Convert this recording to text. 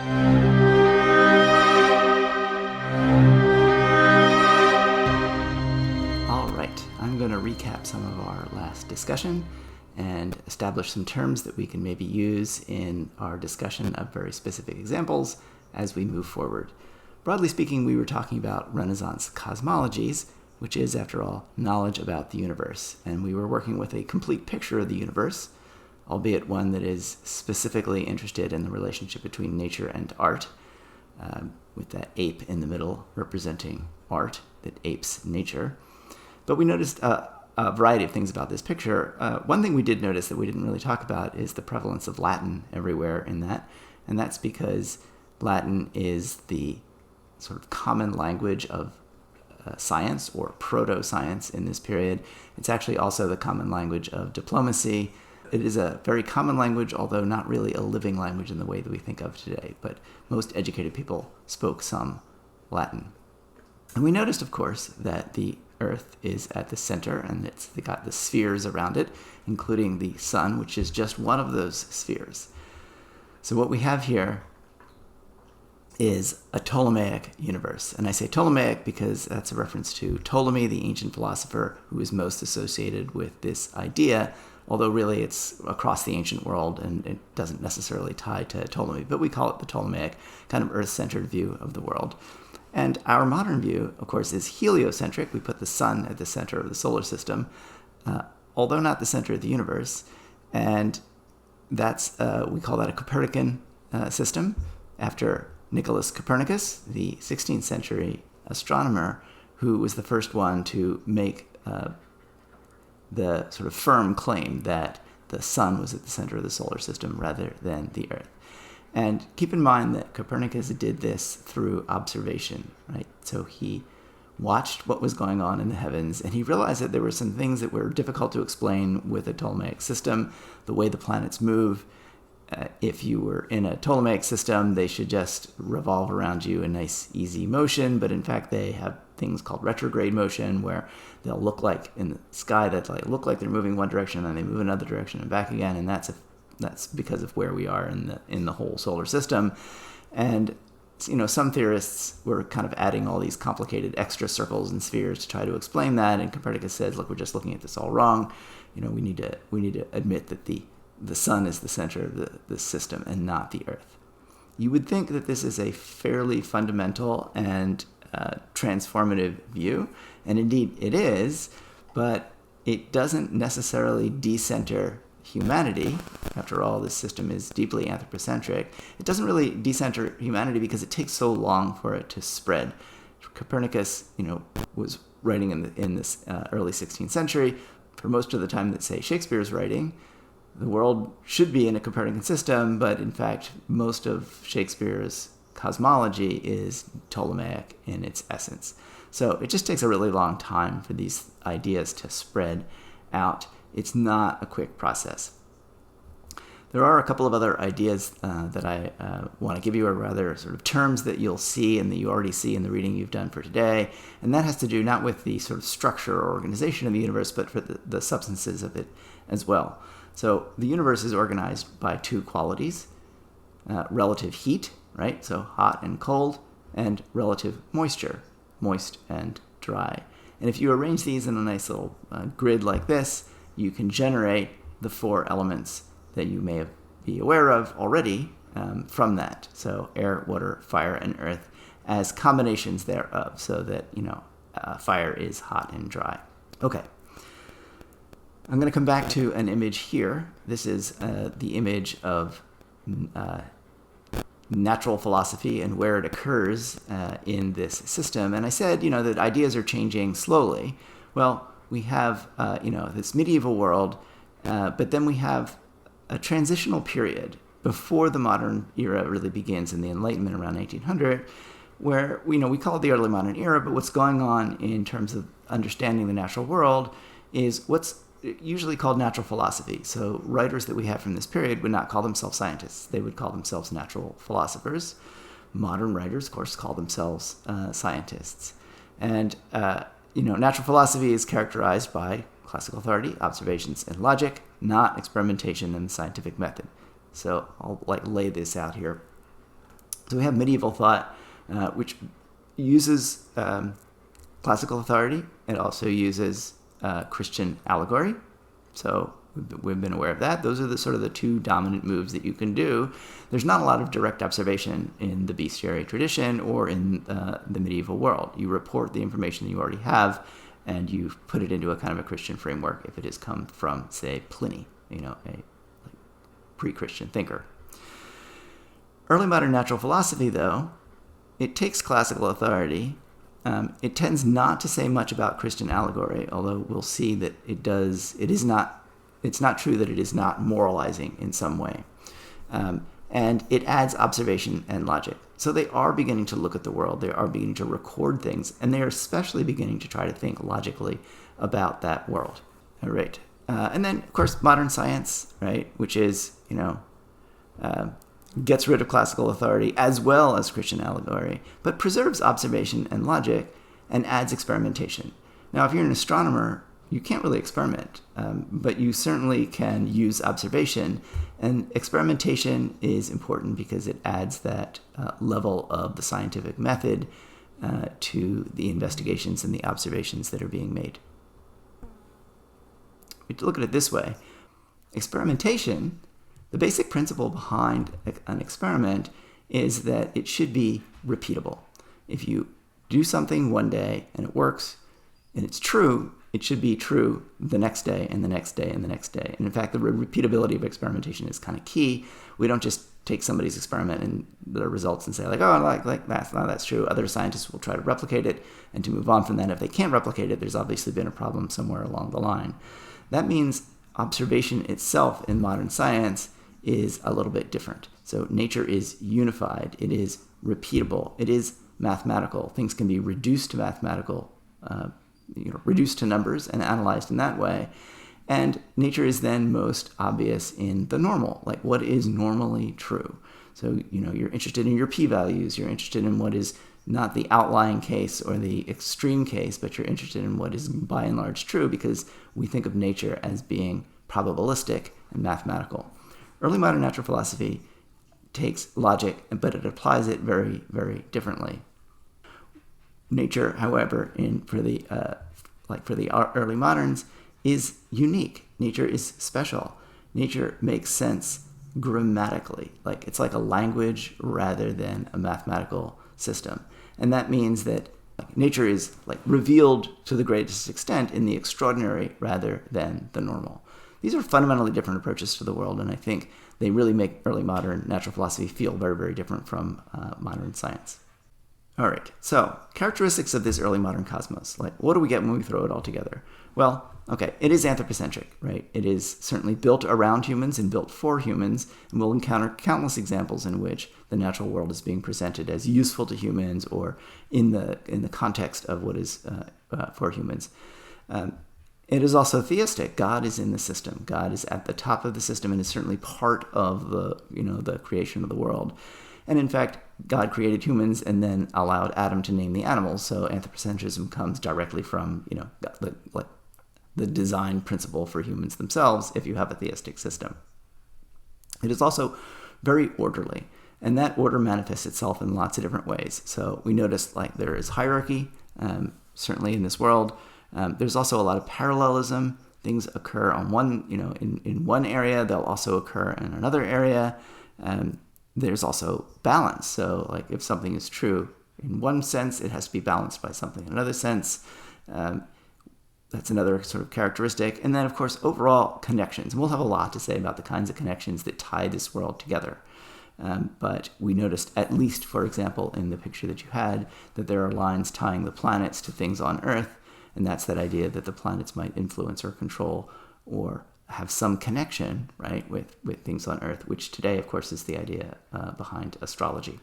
All right, I'm going to recap some of our last discussion and establish some terms that we can maybe use in our discussion of very specific examples as we move forward. Broadly speaking, we were talking about Renaissance cosmologies, which is, after all, knowledge about the universe. And we were working with a complete picture of the universe, albeit one that is specifically interested in the relationship between nature and art, with that ape in the middle representing art that apes nature. But we noticed a variety of things about this picture. One thing we did notice that we didn't really talk about is the prevalence of Latin everywhere in that, and that's because Latin is the sort of common language of science or proto-science in this period. It's actually also the common language of diplomacy. It is a very common language, although not really a living language in the way that we think of today, but most educated people spoke some Latin. And we noticed, of course, that the Earth is at the center, and it's got the spheres around it, including the sun, which is just one of those spheres. So what we have here is a Ptolemaic universe. And I say Ptolemaic because that's a reference to Ptolemy, the ancient philosopher who is most associated with this idea, although really it's across the ancient world and it doesn't necessarily tie to Ptolemy, but we call it the Ptolemaic, kind of Earth-centered view of the world. And our modern view, of course, is heliocentric. We put the sun at the center of the solar system, although not the center of the universe. And that's we call that a Copernican system, after Nicholas Copernicus, the 16th century astronomer, who was the first one to make the sort of firm claim that the sun was at the center of the solar system rather than the Earth. And keep in mind that Copernicus did this through observation, right? So he watched what was going on in the heavens, and he realized that there were some things that were difficult to explain with a Ptolemaic system, the way the planets move. If you were in a Ptolemaic system, they should just revolve around you in nice, easy motion, but in fact they have things called retrograde motion, where they'll look like in the sky that look like they're moving one direction, and then they move another direction and back again, and that's because of where we are in the whole solar system. And some theorists were kind of adding all these complicated extra circles and spheres to try to explain that, and Copernicus says, look, we're just looking at this all wrong. We need to admit that the sun is the center of the system and not the Earth. You would think that this is a fairly fundamental and transformative view, and indeed it is, but it doesn't necessarily decenter humanity. After all, this system is deeply anthropocentric. It doesn't really decenter humanity because it takes so long for it to spread. Copernicus, was writing in this early 16th century. For most of the time that, say, Shakespeare is writing, the world should be in a Copernican system, but in fact, most of Shakespeare's cosmology is Ptolemaic in its essence. So it just takes a really long time for these ideas to spread out. It's not a quick process. There are a couple of other ideas that I want to give you, or rather sort of terms that you'll see and that you already see in the reading you've done for today. And that has to do not with the sort of structure or organization of the universe, but for the substances of it as well. So the universe is organized by two qualities: relative heat, right? So hot and cold, and relative moisture, moist and dry. And if you arrange these in a nice little grid like this, you can generate the four elements that you may be aware of already from that. So air, water, fire, and earth as combinations thereof, so that, fire is hot and dry. Okay. I'm going to come back to an image here. This is the image of natural philosophy and where it occurs in this system. And I said, that ideas are changing slowly. Well, we have, this medieval world, but then we have a transitional period before the modern era really begins in the Enlightenment around 1800, where, we call it the early modern era, but what's going on in terms of understanding the natural world is what's usually called natural philosophy. So writers that we have from this period would not call themselves scientists. They would call themselves natural philosophers. Modern writers, of course, call themselves scientists. And, natural philosophy is characterized by classical authority, observations, and logic, not experimentation and the scientific method. So I'll lay this out here. So we have medieval thought, which uses classical authority. It also uses Christian allegory. So we've been aware of that. Those are the sort of the two dominant moves that you can do. There's not a lot of direct observation in the bestiary tradition or in the medieval world. You report the information that you already have, and you put it into a kind of a Christian framework if it has come from, say, Pliny, a pre-Christian thinker. Early modern natural philosophy, though, it takes classical authority. It tends not to say much about Christian allegory, although we'll see that it does. It's not true that it is not moralizing in some way. And it adds observation and logic. So they are beginning to look at the world. They are beginning to record things, and they are especially beginning to try to think logically about that world. All right. And then, of course, modern science, right, which is, gets rid of classical authority as well as Christian allegory, but preserves observation and logic and adds experimentation. Now, if you're an astronomer, you can't really experiment, but you certainly can use observation. And experimentation is important because it adds that level of the scientific method to the investigations and the observations that are being made. We look at it this way. Experimentation, the basic principle behind an experiment is that it should be repeatable. If you do something one day and it works and it's true, it should be true the next day and the next day and the next day. And in fact, the repeatability of experimentation is kind of key. We don't just take somebody's experiment and the results and say that's true. Other scientists will try to replicate it and to move on from that. If they can't replicate it, there's obviously been a problem somewhere along the line. That means observation itself in modern science is a little bit different. So nature is unified. It is repeatable. It is mathematical. Things can be reduced to mathematical, reduced to numbers and analyzed in that way. And nature is then most obvious in the normal, like what is normally true. So, you're interested in your p-values. You're interested in what is not the outlying case or the extreme case, but you're interested in what is by and large true because we think of nature as being probabilistic and mathematical. Early modern natural philosophy takes logic, but it applies it very, very differently. Nature, however, for the early moderns, is unique. Nature is special. Nature makes sense grammatically. It's like a language rather than a mathematical system. And that means that nature is revealed to the greatest extent in the extraordinary rather than the normal. These are fundamentally different approaches to the world, and I think they really make early modern natural philosophy feel very, very different from modern science. All right, so characteristics of this early modern cosmos. What do we get when we throw it all together? Well, okay, it is anthropocentric, right? It is certainly built around humans and built for humans, and we'll encounter countless examples in which the natural world is being presented as useful to humans or in the context of what is for humans. It is also theistic. God is in the system. God is at the top of the system and is certainly part of the creation of the world. And in fact, God created humans and then allowed Adam to name the animals. So anthropocentrism comes directly from the design principle for humans themselves if you have a theistic system. It is also very orderly, and that order manifests itself in lots of different ways. So we notice there is hierarchy, certainly in this world. There's also a lot of parallelism. Things occur on one, in one area, they'll also occur in another area. There's also balance. So if something is true in one sense, it has to be balanced by something in another sense. That's another sort of characteristic. And then, of course, overall connections. And we'll have a lot to say about the kinds of connections that tie this world together. But we noticed, at least, for example, in the picture that you had, that there are lines tying the planets to things on Earth. And that's that idea that the planets might influence or control or have some connection, right, with things on Earth, which today, of course, is the idea behind astrology.